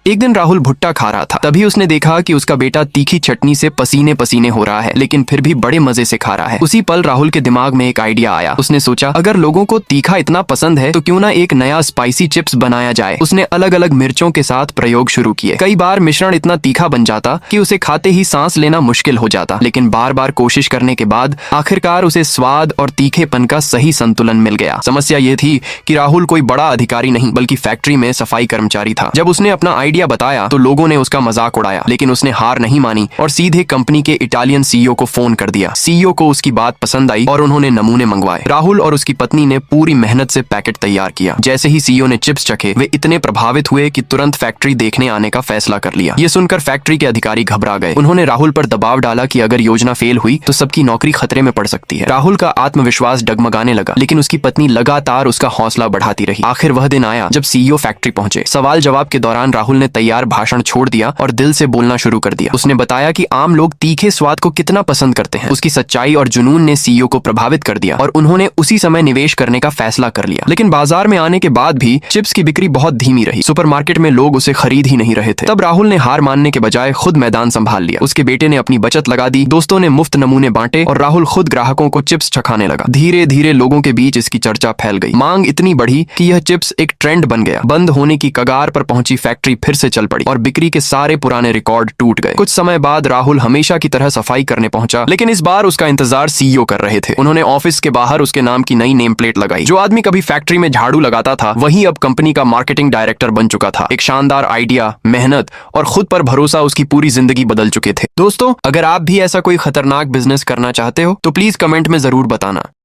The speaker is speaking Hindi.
एक दिन राहुल भुट्टा खा रहा था, तभी उसने देखा कि उसका बेटा तीखी चटनी से पसीने पसीने हो रहा है, लेकिन फिर भी बड़े मजे से खा रहा है। उसी पल राहुल के दिमाग में एक आइडिया आया। उसने सोचा, अगर लोगों को तीखा इतना पसंद है तो क्यों ना एक नया स्पाइसी चिप्स बनाया जाए। उसने अलग अलग मिर्चों के साथ प्रयोग शुरू किए। कई बार मिश्रण इतना तीखा बन जाता कि उसे खाते ही सांस लेना मुश्किल हो जाता, लेकिन बार बार कोशिश करने के बाद आखिरकार उसे स्वाद और तीखेपन का सही संतुलन मिल गया। समस्या ये थी कि राहुल कोई बड़ा अधिकारी नहीं बल्कि फैक्ट्री में सफाई कर्मचारी था। जब उसने अपना आइडिया बताया तो लोगों ने उसका मजाक उड़ाया, लेकिन उसने हार नहीं मानी और सीधे कंपनी के इटालियन सीईओ को फोन कर दिया। सीईओ को उसकी बात पसंद आई और उन्होंने नमूने मंगवाए। राहुल और उसकी पत्नी ने पूरी मेहनत से पैकेट तैयार किया। जैसे ही सीईओ ने चिप्स चखे, वे इतने प्रभावित हुए कि तुरंत फैक्ट्री देखने आने का फैसला कर लिया। ये सुनकर फैक्ट्री के अधिकारी घबरा गए। उन्होंने राहुल पर दबाव डाला कि अगर योजना फेल हुई तो सबकी नौकरी खतरे में पड़ सकती है। राहुल का आत्मविश्वास डगमगाने लगा, लेकिन उसकी पत्नी लगातार उसका हौसला बढ़ाती रही। आखिर वह दिन आया जब सीईओ फैक्ट्री पहुंचे। सवाल जवाब के दौरान राहुल ने तैयार भाषण छोड़ दिया और दिल से बोलना शुरू कर दिया। उसने बताया कि आम लोग तीखे स्वाद को कितना पसंद करते हैं। उसकी सच्चाई और जुनून ने सीईओ को प्रभावित कर दिया और उन्होंने उसी समय निवेश करने का फैसला कर लिया। लेकिन बाजार में आने के बाद भी चिप्स की बिक्री बहुत धीमी रही। सुपरमार्केट में लोग उसे खरीद ही नहीं रहे थे। तब राहुल ने हार मानने के बजाय खुद मैदान संभाल लिया। उसके बेटे ने अपनी बचत लगा दी, दोस्तों ने मुफ्त नमूने बांटे और राहुल खुद ग्राहकों को चिप्स चखाने लगा। धीरे धीरे लोगों के बीच इसकी चर्चा फैल गई। मांग इतनी बढ़ी कि यह चिप्स एक ट्रेंड बन गया। बंद होने की कगार पर पहुंची फैक्ट्री फिर से चल पड़ी और बिक्री के सारे पुराने रिकॉर्ड टूट गए। कुछ समय बाद राहुल हमेशा की तरह सफाई करने पहुंचा, लेकिन इस बार उसका इंतजार सीईओ कर रहे थे। उन्होंने ऑफिस के बाहर उसके नाम की नई नेम प्लेट लगाई। जो आदमी कभी फैक्ट्री में झाड़ू लगाता था, वही अब कंपनी का मार्केटिंग डायरेक्टर बन चुका था। एक शानदार आइडिया, मेहनत और खुद पर भरोसा उसकी पूरी जिंदगी बदल चुके थे। दोस्तों, अगर आप भी ऐसा कोई खतरनाक बिजनेस करना चाहते हो तो प्लीज कमेंट में जरूर बताना।